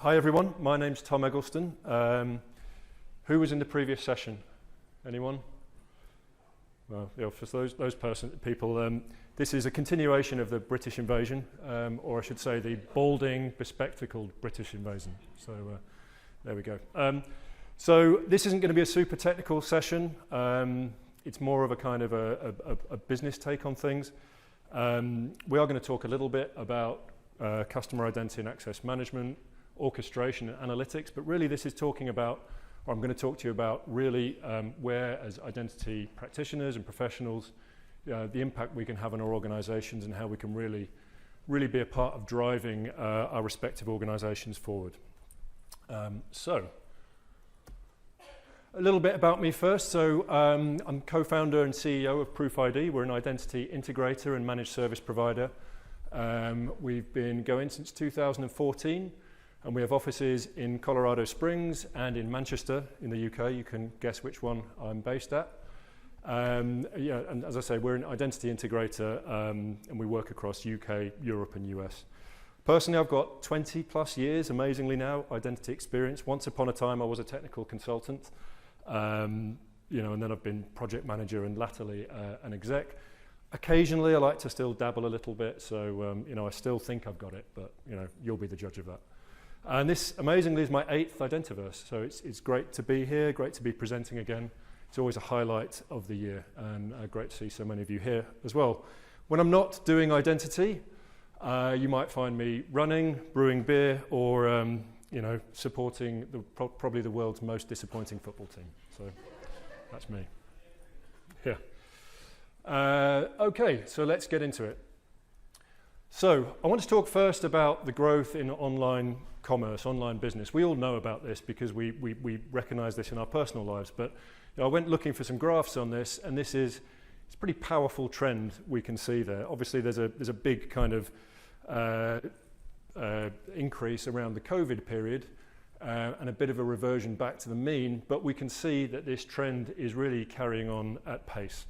Hi everyone, my name's Tom Eggleston. Who was in the previous session? Anyone? Well, yeah, for those people, this is a continuation of the British invasion, or I should say the balding, bespectacled British invasion. So there we go. So this isn't going to be a super technical session. It's more of a kind of a business take on things. We are going to talk a little bit about customer identity and access management, orchestration and analytics, but really this is talking about, or I'm going to talk to you about really where as identity practitioners and professionals, the impact we can have on our organizations and how we can really be a part of driving our respective organizations forward. So, a little bit about me first. So I'm co-founder and CEO of ProofID. We're an identity integrator and managed service provider. We've been going since 2014. And we have offices in Colorado Springs and in Manchester in the UK. You can guess which one I'm based at. And as I say, we're an identity integrator and we work across UK, Europe and US. Personally, I've got 20 plus years, amazingly now, identity experience. Once upon a time, I was a technical consultant, and then I've been project manager and latterly an exec. Occasionally, I like to still dabble a little bit, so I still think I've got it, but you'll be the judge of that. And this, amazingly, is my 8th Identiverse, so it's great to be here, great to be presenting again. It's always a highlight of the year, and great to see so many of you here as well. When I'm not doing identity, you might find me running, brewing beer, or supporting probably the world's most disappointing football team. So that's me. Yeah. Okay, so let's get into it. So I want to talk first about the growth in online commerce, online business. We all know about this because we recognize this in our personal lives, but I went looking for some graphs on this, and it's a pretty powerful trend we can see there. Obviously there's a big kind of increase around the COVID period and a bit of a reversion back to the mean, but we can see that this trend is really carrying on at pace.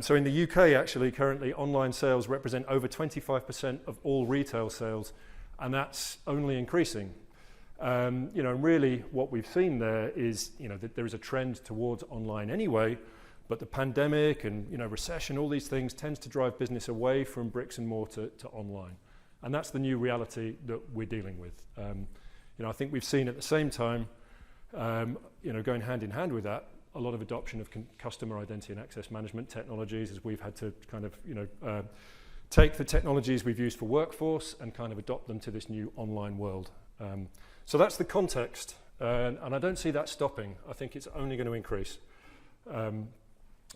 So in the UK, actually, currently, online sales represent over 25% of all retail sales, and that's only increasing. Really what we've seen there is, that there is a trend towards online anyway, but the pandemic and, recession, all these things tends to drive business away from bricks and mortar to online. And that's the new reality that we're dealing with. I think we've seen at the same time, going hand in hand with that, a lot of adoption of customer identity and access management technologies as we've had to kind of, take the technologies we've used for workforce and kind of adopt them to this new online world. So that's the context, and I don't see that stopping. I think it's only going to increase.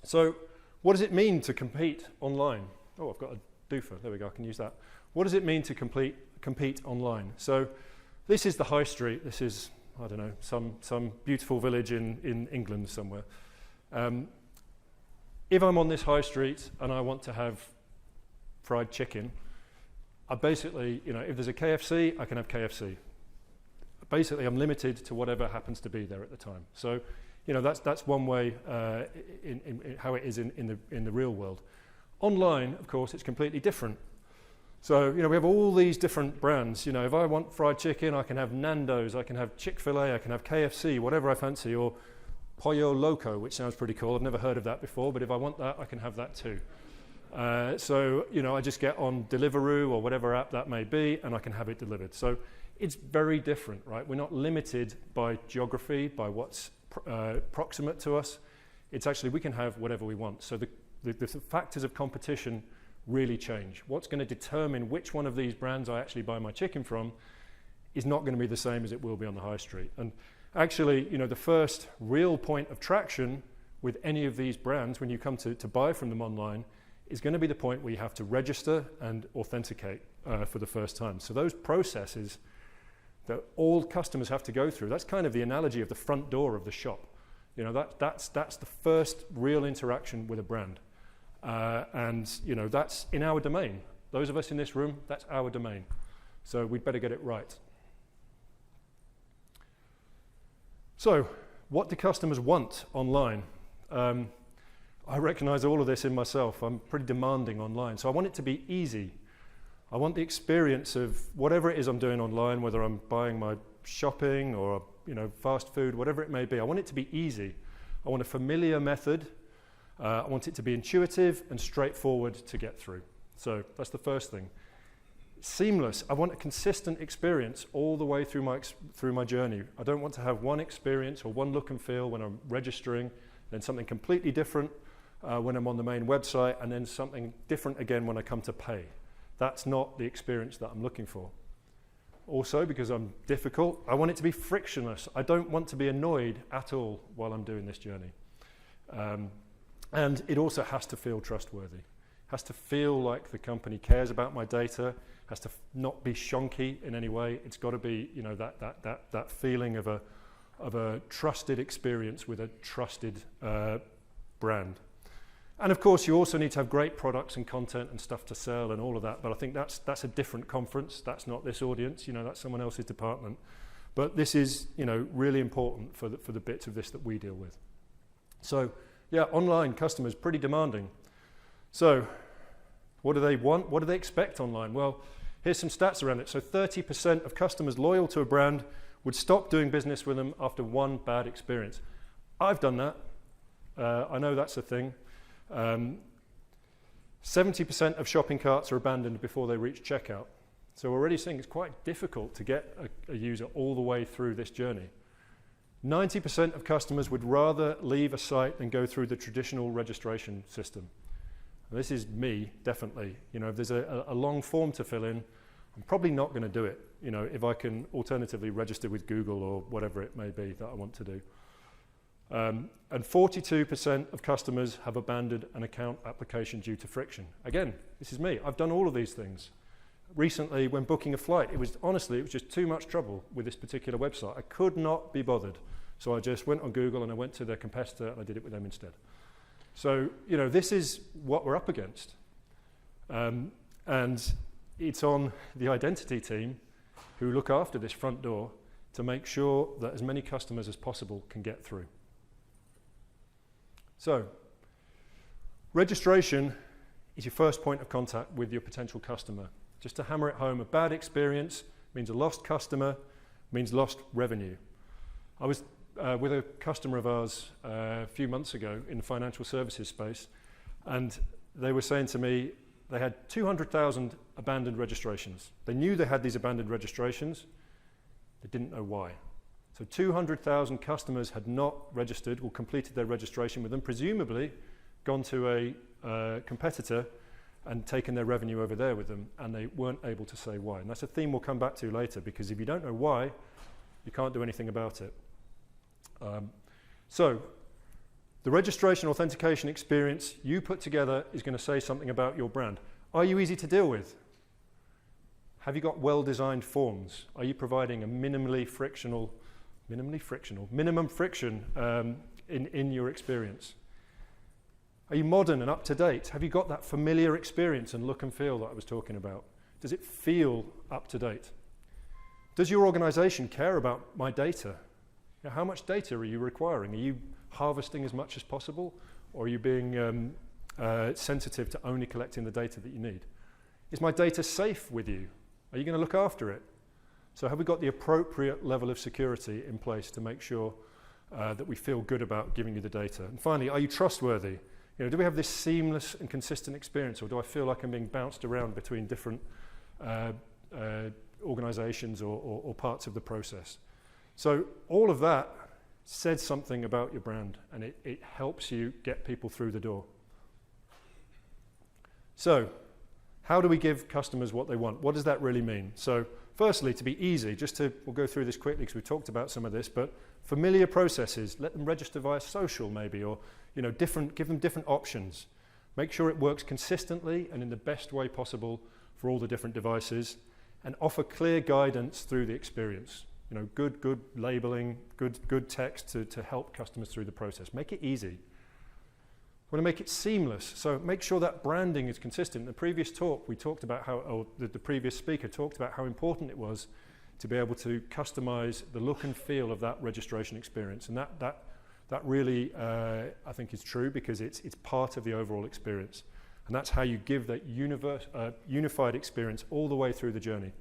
So what does it mean to compete online? Oh, I've got a doofer. There we go, I can use that. What does it mean to compete online? So this is the high street. This is, I don't know, some beautiful village in England somewhere. If I'm on this high street and I want to have fried chicken, I basically, if there's a KFC, I can have KFC. Basically, I'm limited to whatever happens to be there at the time. So, that's one way in how it is in the real world. Online, of course, it's completely different. So, we have all these different brands. If I want fried chicken, I can have Nando's, I can have Chick-fil-A, I can have KFC, whatever I fancy, or Pollo Loco, which sounds pretty cool. I've never heard of that before, but if I want that, I can have that too. So, I just get on Deliveroo or whatever app that may be, and I can have it delivered. So it's very different, right? We're not limited by geography, by what's proximate to us. It's actually, we can have whatever we want. So the factors of competition really change. What's going to determine which one of these brands I actually buy my chicken from is not going to be the same as it will be on the high street. And actually, the first real point of traction with any of these brands when you come to buy from them online is going to be the point where you have to register and authenticate for the first time. So those processes that all customers have to go through, that's kind of the analogy of the front door of the shop. That's the first real interaction with a brand. That's in our domain. Those of us in this room, that's our domain. So we'd better get it right. So what do customers want online? I recognize all of this in myself. I'm pretty demanding online. So I want it to be easy. I want the experience of whatever it is I'm doing online, whether I'm buying my shopping or fast food, whatever it may be. I want it to be easy. I want a familiar method. I want it to be intuitive and straightforward to get through. So that's the first thing. Seamless. I want a consistent experience all the way through my journey. I don't want to have one experience or one look and feel when I'm registering, then something completely different when I'm on the main website, and then something different again when I come to pay. That's not the experience that I'm looking for. Also, because I'm difficult, I want it to be frictionless. I don't want to be annoyed at all while I'm doing this journey. And it also has to feel trustworthy. It has to feel like the company cares about my data, has to not be shonky in any way. It's got to be, that feeling of a trusted experience with a trusted brand. And of course, you also need to have great products and content and stuff to sell and all of that. But I think that's a different conference. That's not this audience. That's someone else's department. But this is, really important for the bits of this that we deal with. So, yeah, online customers, pretty demanding. So, what do they want? What do they expect online? Well, here's some stats around it. So 30% of customers loyal to a brand would stop doing business with them after one bad experience. I've done that. I know that's a thing. 70% of shopping carts are abandoned before they reach checkout. So we're already seeing it's quite difficult to get a user all the way through this journey. 90% of customers would rather leave a site than go through the traditional registration system. And this is me, definitely. If there's a long form to fill in, I'm probably not going to do it, if I can alternatively register with Google or whatever it may be that I want to do. And 42% of customers have abandoned an account application due to friction. Again, this is me. I've done all of these things. Recently, when booking a flight, it was just too much trouble with this particular website. I could not be bothered. So I just went on Google and I went to their competitor and I did it with them instead. So, this is what we're up against. And it's on the identity team who look after this front door to make sure that as many customers as possible can get through. So, registration is your first point of contact with your potential customer. Just to hammer it home, a bad experience means a lost customer, means lost revenue. I was with a customer of ours a few months ago in the financial services space, and they were saying to me they had 200,000 abandoned registrations. They knew they had these abandoned registrations, they didn't know why. So 200,000 customers had not registered or completed their registration with them, presumably gone to a competitor and taken their revenue over there with them, and they weren't able to say why. And that's a theme we'll come back to later, because if you don't know why, you can't do anything about it. So the registration authentication experience you put together is going to say something about your brand. Are you easy to deal with? Have you got well-designed forms? Are you providing a minimum friction in your experience? Are you modern and up to date? Have you got that familiar experience and look and feel that I was talking about? Does it feel up to date? Does your organization care about my data? How much data are you requiring? Are you harvesting as much as possible, or are you being sensitive to only collecting the data that you need? Is my data safe with you? Are you going to look after it? So have we got the appropriate level of security in place to make sure that we feel good about giving you the data? And finally, are you trustworthy? Do we have this seamless and consistent experience, or do I feel like I'm being bounced around between different organizations or parts of the process? So all of that says something about your brand, and it helps you get people through the door. So how do we give customers what they want? What does that really mean? So firstly, to be easy, we'll go through this quickly because we talked about some of this, but familiar processes, let them register via social maybe, or give them different options. Make sure it works consistently and in the best way possible for all the different devices, and offer clear guidance through the experience. Good labeling, good text to help customers through the process. Make it easy. We want to make it seamless, so make sure that branding is consistent. In the previous talk, we talked about the previous speaker talked about how important it was to be able to customize the look and feel of that registration experience, and that really, I think, is true, because it's part of the overall experience. And that's how you give that unified experience all the way through the journey.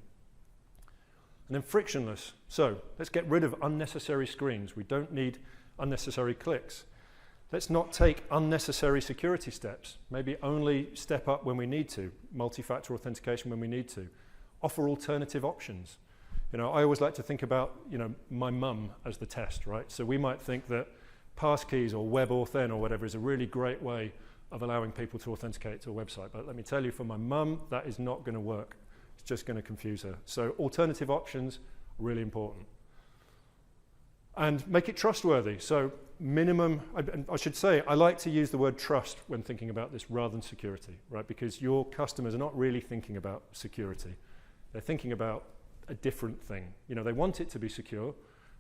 And then frictionless. So let's get rid of unnecessary screens. We don't need unnecessary clicks. Let's not take unnecessary security steps. Maybe only step up when we need to, multi-factor authentication when we need to. Offer alternative options. You know, I always like to think about, you know, my mum as the test, right? So we might think that passkeys or WebAuthn or whatever is a really great way of allowing people to authenticate to a website. But let me tell you, for my mum, that is not going to work. It's just going to confuse her. So alternative options are really important. And make it trustworthy. So minimum, I should say, I like to use the word trust when thinking about this rather than security, right? Because your customers are not really thinking about security. They're thinking about a different thing. You know, they want it to be secure,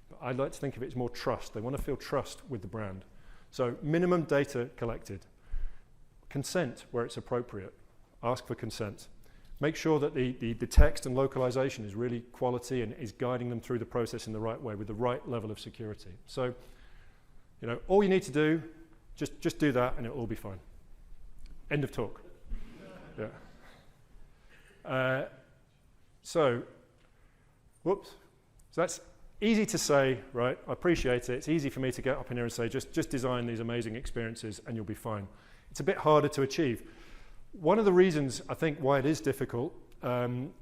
but I'd like to think of it as more trust. They want to feel trust with the brand. So minimum data collected. Consent where it's appropriate. Ask for consent. Make sure that the text and localization is really quality and is guiding them through the process in the right way with the right level of security. So, you know, all you need to do, just do that and it'll all be fine. End of talk. Yeah. So that's easy to say, right? I appreciate it. It's easy for me to get up in here and say, just design these amazing experiences and you'll be fine. It's a bit harder to achieve. One of the reasons I think why it is difficult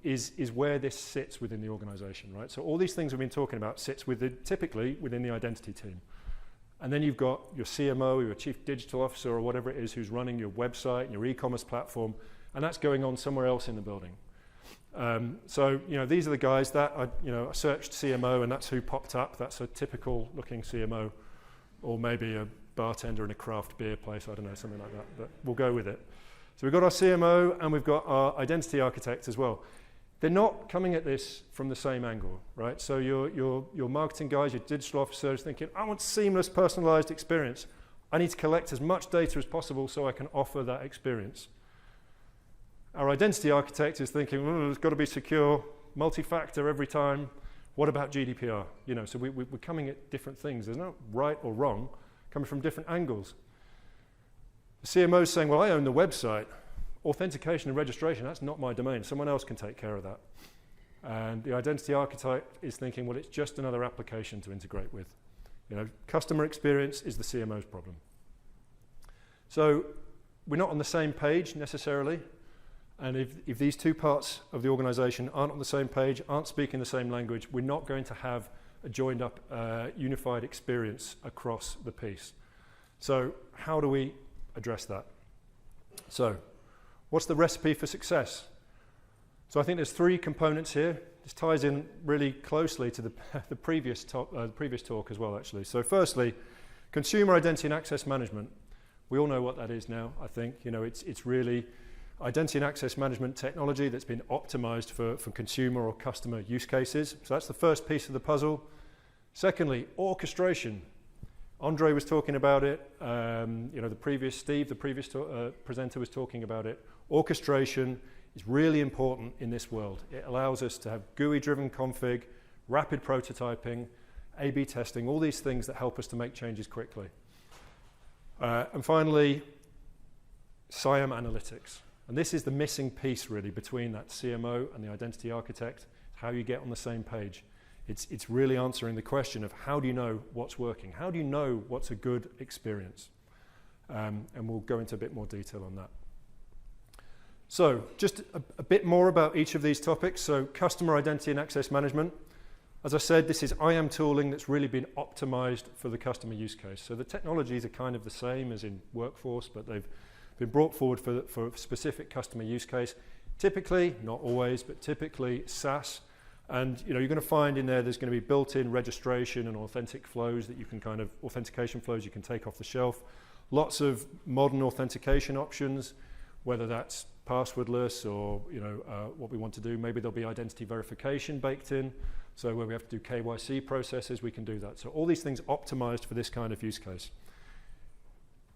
is where this sits within the organization, right? So all these things we've been talking about sits typically within the identity team. And then you've got your CMO, your chief digital officer or whatever it is who's running your website, your e-commerce platform, and that's going on somewhere else in the building. So, you know, these are the guys that I searched CMO and that's who popped up. That's a typical looking CMO or maybe a bartender in a craft beer place, I don't know, something like that, but we'll go with it. So we've got our CMO and we've got our identity architect as well. They're not coming at this from the same angle, right? So your marketing guys, your digital officers thinking, I want seamless, personalized experience. I need to collect as much data as possible so I can offer that experience. Our identity architect is thinking, it's got to be secure, multi-factor every time. What about GDPR? You know, so we're coming at different things. There's no right or wrong, coming from different angles. The CMO is saying, well, I own the website. Authentication and registration, that's not my domain. Someone else can take care of that. And the identity architect is thinking, well, it's just another application to integrate with. You know, customer experience is the CMO's problem. So we're not on the same page necessarily. And if these two parts of the organization aren't on the same page, aren't speaking the same language, we're not going to have a joined up, unified experience across the piece. So how do we address that? So what's the recipe for success? So I think there's three components here. This ties in really closely to the previous talk as well, actually. So firstly, consumer identity and access management. We all know what that is now, I think. You know, it's really identity and access management technology that's been optimized for consumer or customer use cases. So that's the first piece of the puzzle. Secondly, orchestration. Andre was talking about it. The previous presenter was talking about it. Orchestration is really important in this world. It allows us to have GUI-driven config, rapid prototyping, A/B testing, all these things that help us to make changes quickly. And finally, SIAM analytics. And this is the missing piece really between that CMO and the identity architect, how you get on the same page. It's really answering the question of how do you know what's working? How do you know what's a good experience? And we'll go into a bit more detail on that. So just a bit more about each of these topics. So customer identity and access management. As I said, this is IAM tooling that's really been optimized for the customer use case. So the technologies are kind of the same as in Workforce, but they've been brought forward for a specific customer use case. Typically, not always, but typically SaaS. And you're going to find in there's going to be built-in registration and authentication flows you can take off the shelf. Lots of modern authentication options, whether that's passwordless or what we want to do. Maybe there'll be identity verification baked in. So where we have to do KYC processes, we can do that. So all these things optimized for this kind of use case.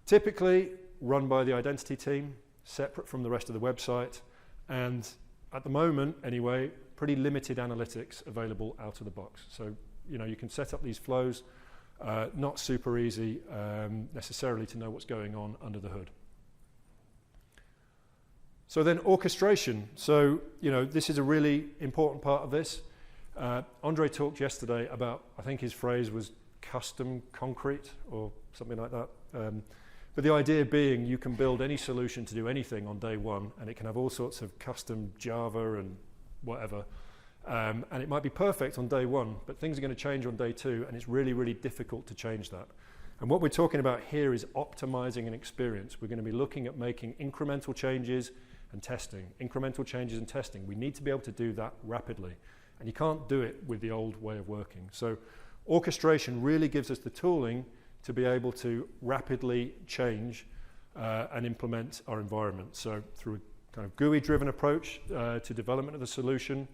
Typically run by the identity team, separate from the rest of the website. And at the moment, anyway, pretty limited analytics available out of the box. So, you can set up these flows, not super easy necessarily to know what's going on under the hood. So then orchestration. So, this is a really important part of this. Andre talked yesterday about, I think his phrase was custom concrete or something like that. But the idea being you can build any solution to do anything on day one, and it can have all sorts of custom Java and whatever. And it might be perfect on day one, but things are going to change on day two, and it's really, really difficult to change that. And what we're talking about here is optimizing an experience. We're going to be looking at making incremental changes and testing. Incremental changes and testing. We need to be able to do that rapidly. And you can't do it with the old way of working. So orchestration really gives us the tooling to be able to rapidly change and implement our environment. So through a kind of GUI-driven approach to development of the solution,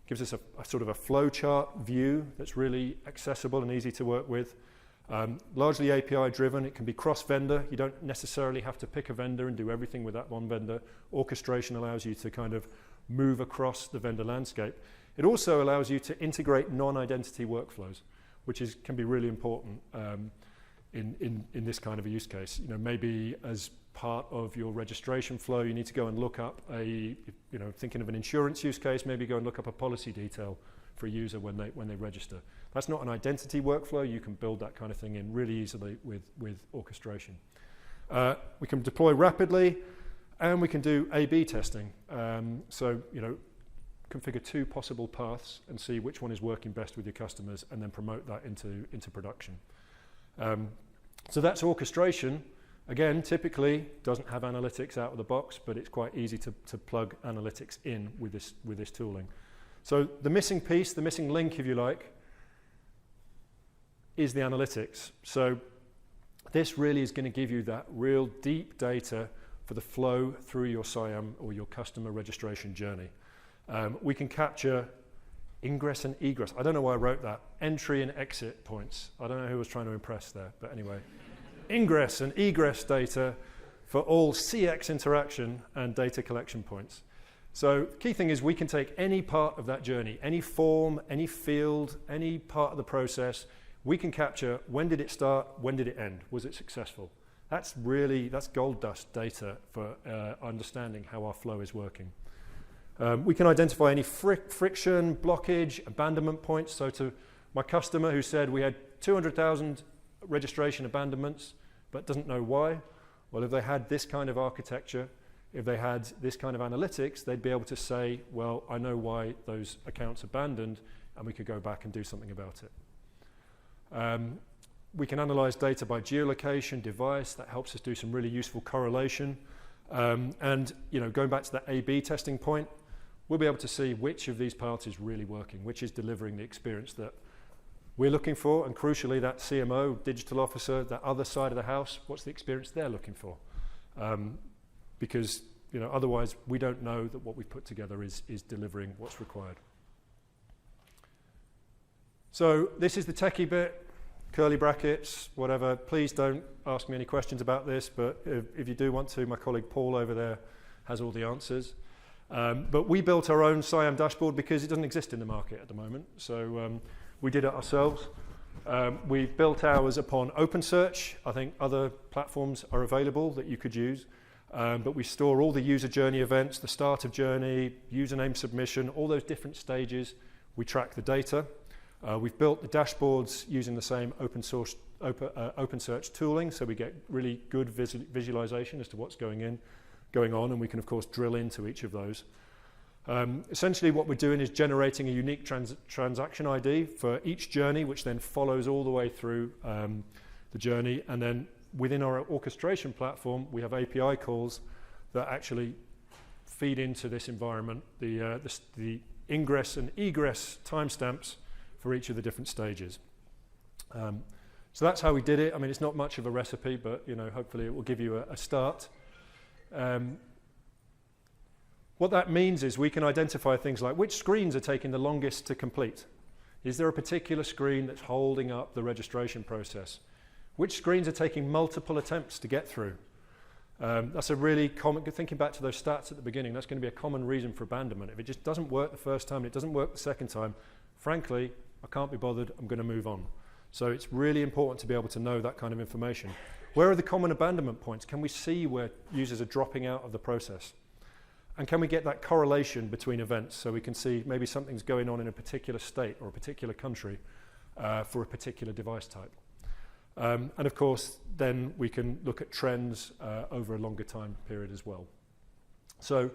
gives us a sort of a flowchart view that's really accessible and easy to work with. Largely API-driven. It can be cross-vendor. You don't necessarily have to pick a vendor and do everything with that one vendor. Orchestration allows you to kind of move across the vendor landscape. It also allows you to integrate non-identity workflows, which can be really important in this kind of a use case. Maybe as part of your registration flow, you need to go and look up thinking of an insurance use case, maybe go and look up a policy detail for a user when they register. That's not an identity workflow. You can build that kind of thing in really easily with orchestration. We can deploy rapidly, and we can do A/B testing. Configure 2 possible paths and see which one is working best with your customers, and then promote that into production. So that's orchestration. Again, typically doesn't have analytics out of the box, but it's quite easy to plug analytics in with this tooling. So the missing piece, the missing link, if you like, is the analytics. So this really is going to give you that real deep data for the flow through your SIAM or your customer registration journey. We can capture ingress and egress. I don't know why I wrote that. Entry and exit points. I don't know who was trying to impress there, but anyway. Ingress and egress data for all CX interaction and data collection points. So the key thing is we can take any part of that journey, any form, any field, any part of the process. We can capture when did it start, when did it end, was it successful? That's gold dust data for understanding how our flow is working. We can identify any friction, blockage, abandonment points. So to my customer who said we had 200,000 registration abandonments but doesn't know why, well, if they had this kind of architecture, if they had this kind of analytics, they'd be able to say, well, I know why those accounts abandoned, and we could go back and do something about it. We can analyze data by geolocation, device. That helps us do some really useful correlation. And going back to that A/B testing point, we'll be able to see which of these paths is really working, which is delivering the experience that we're looking for, and crucially, that CMO, digital officer, that other side of the house, what's the experience they're looking for? Because otherwise, we don't know that what we've put together is delivering what's required. So this is the techie bit, curly brackets, whatever. Please don't ask me any questions about this, but if you do want to, my colleague Paul over there has all the answers. But we built our own SIAM dashboard because it doesn't exist in the market at the moment. So we did it ourselves. We built ours upon OpenSearch. I think other platforms are available that you could use. But we store all the user journey events, the start of journey, username submission, all those different stages. We track the data. We've built the dashboards using the same OpenSearch tooling, so we get really good visualization as to what's going on, and we can, of course, drill into each of those. Essentially, what we're doing is generating a unique transaction ID for each journey, which then follows all the way through the journey. And then within our orchestration platform, we have API calls that actually feed into this environment, the ingress and egress timestamps for each of the different stages. So that's how we did it. I mean, it's not much of a recipe, but hopefully it will give you a start. What that means is we can identify things like which screens are taking the longest to complete. Is there a particular screen that's holding up the registration process? Which screens are taking multiple attempts to get through? That's a really common, thinking back to those stats at the beginning, that's going to be a common reason for abandonment. If it just doesn't work the first time, it doesn't work the second time, frankly, I can't be bothered, I'm going to move on. So it's really important to be able to know that kind of information. Where are the common abandonment points? Can we see where users are dropping out of the process? And can we get that correlation between events so we can see maybe something's going on in a particular state or a particular country for a particular device type. And of course, then we can look at trends over a longer time period as well. So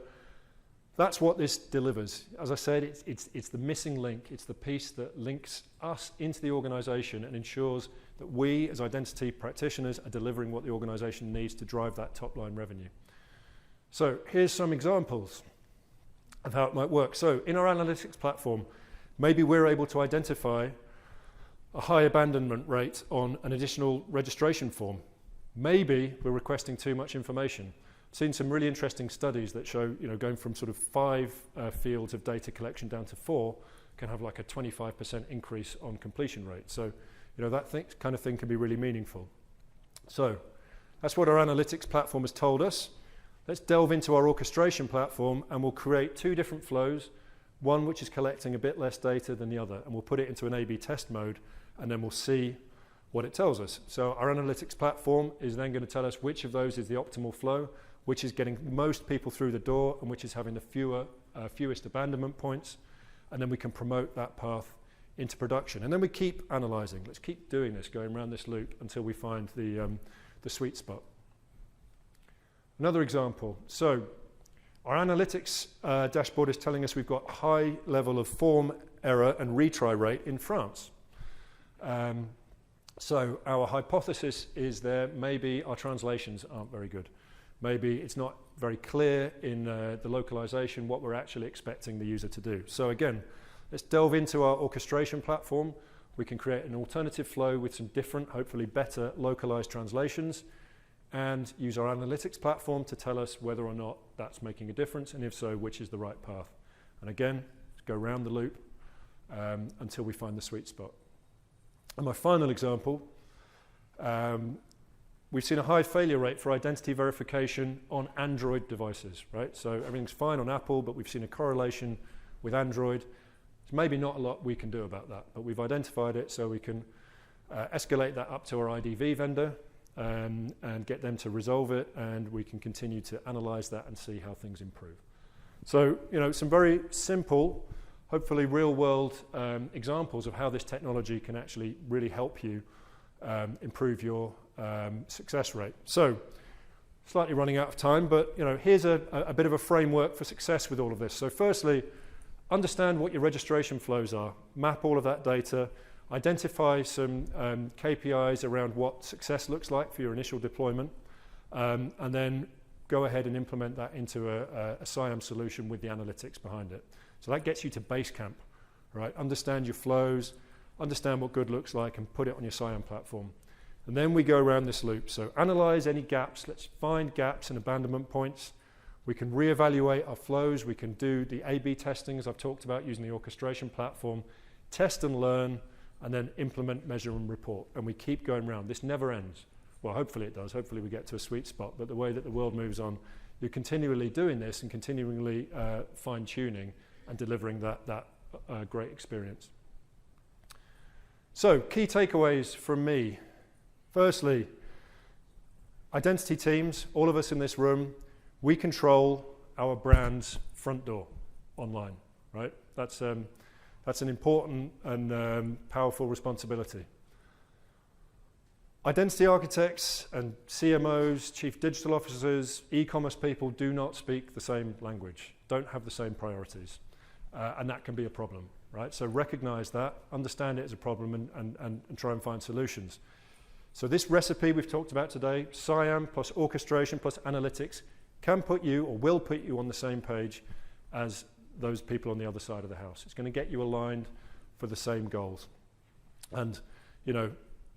that's what this delivers. As I said, it's the missing link. It's the piece that links us into the organization and ensures that we, as identity practitioners, are delivering what the organization needs to drive that top-line revenue. So here's some examples of how it might work. So in our analytics platform, maybe we're able to identify a high abandonment rate on an additional registration form. Maybe we're requesting too much information. I've seen some really interesting studies that show, going from sort of 5 fields of data collection down to 4 can have like a 25% increase on completion rate. So, that kind of thing can be really meaningful. So that's what our analytics platform has told us. Let's delve into our orchestration platform and we'll create 2 different flows, one which is collecting a bit less data than the other, and we'll put it into an A/B test mode, and then we'll see what it tells us. So our analytics platform is then going to tell us which of those is the optimal flow, which is getting most people through the door, and which is having the fewest abandonment points, and then we can promote that path into production. And then we keep analyzing. Let's keep doing this, going around this loop until we find the sweet spot. Another example. So our analytics dashboard is telling us we've got a high level of form error and retry rate in France. So our hypothesis is there maybe our translations aren't very good. Maybe it's not very clear in the localization what we're actually expecting the user to do. So again, let's delve into our orchestration platform. We can create an alternative flow with some different, hopefully better localized translations, and use our analytics platform to tell us whether or not that's making a difference, and if so, which is the right path. And again, go round the loop until we find the sweet spot. And my final example, we've seen a high failure rate for identity verification on Android devices, right? So everything's fine on Apple, but we've seen a correlation with Android. There's maybe not a lot we can do about that, but we've identified it so we can escalate that up to our IDV vendor and get them to resolve it, and we can continue to analyze that and see how things improve. So, some very simple, hopefully real-world examples of how this technology can actually really help you improve your success rate. So, slightly running out of time, but here's a bit of a framework for success with all of this. So firstly, understand what your registration flows are, map all of that data, identify some KPIs around what success looks like for your initial deployment, and then go ahead and implement that into a SIAM solution with the analytics behind it. So that gets you to base camp, right? Understand your flows, understand what good looks like, and put it on your SIAM platform. And then we go around this loop. So analyze any gaps. Let's find gaps and abandonment points. We can reevaluate our flows. We can do the A/B testing, as I've talked about, using the orchestration platform, test and learn, and then implement, measure, and report. And we keep going around. This never ends. Well, hopefully it does. Hopefully we get to a sweet spot. But the way that the world moves on, you're continually doing this and continually fine-tuning and delivering that great experience. So, key takeaways from me. Firstly, identity teams, all of us in this room, we control our brand's front door online, right? That's an important and powerful responsibility. Identity architects and CMOs, chief digital officers, e-commerce people do not speak the same language, don't have the same priorities, and that can be a problem, right? So recognize that, understand it as a problem, and try and find solutions. So this recipe we've talked about today, SIAM plus orchestration plus analytics, can put you or will put you on the same page as those people on the other side of the house. It's going to get you aligned for the same goals. And,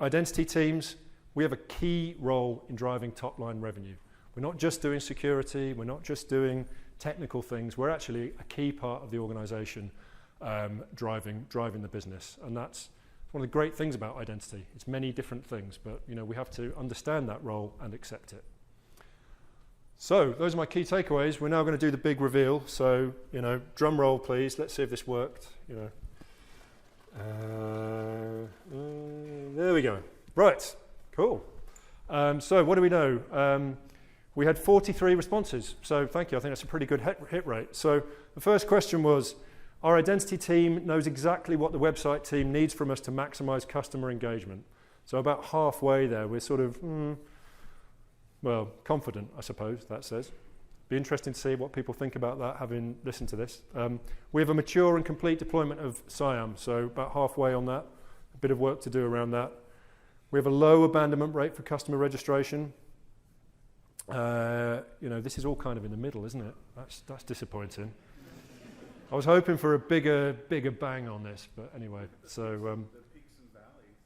identity teams, we have a key role in driving top-line revenue. We're not just doing security, we're not just doing technical things, we're actually a key part of the organization driving the business. And that's one of the great things about identity. It's many different things, but we have to understand that role and accept it. So those are my key takeaways. We're now going to do the big reveal. So, drum roll, please. Let's see if this worked. There we go. Right, cool. So what do we know? We had 43 responses, so thank you. I think that's a pretty good hit rate. So the first question was, our identity team knows exactly what the website team needs from us to maximize customer engagement. So about halfway there, we're sort of, well, confident, I suppose, that says. Be interesting to see what people think about that, having listened to this. We have a mature and complete deployment of SIAM, so about halfway on that. A bit of work to do around that. We have a low abandonment rate for customer registration. This is all kind of in the middle, isn't it? That's disappointing. I was hoping for a bigger bang on this, but anyway. So the peaks and valleys,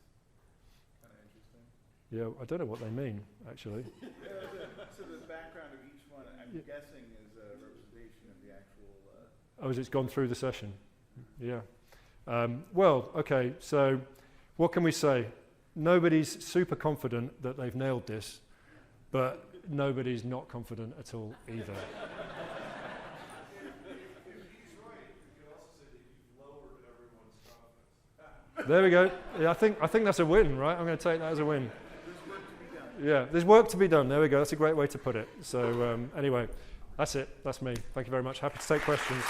kind of interesting. Yeah, I don't know what they mean actually. So the background of each one, I'm guessing, is a representation of the actual. Oh, as it's gone through the session. Yeah. Well, okay. So, what can we say? Nobody's super confident that they've nailed this, but nobody's not confident at all either. If he's right, you can also say that you've lowered everyone's confidence. There we go. Yeah, I think that's a win, right? I'm going to take that as a win. There's work to be done. Yeah, there's work to be done. There we go. That's a great way to put it. So anyway, that's it. That's me. Thank you very much. Happy to take questions.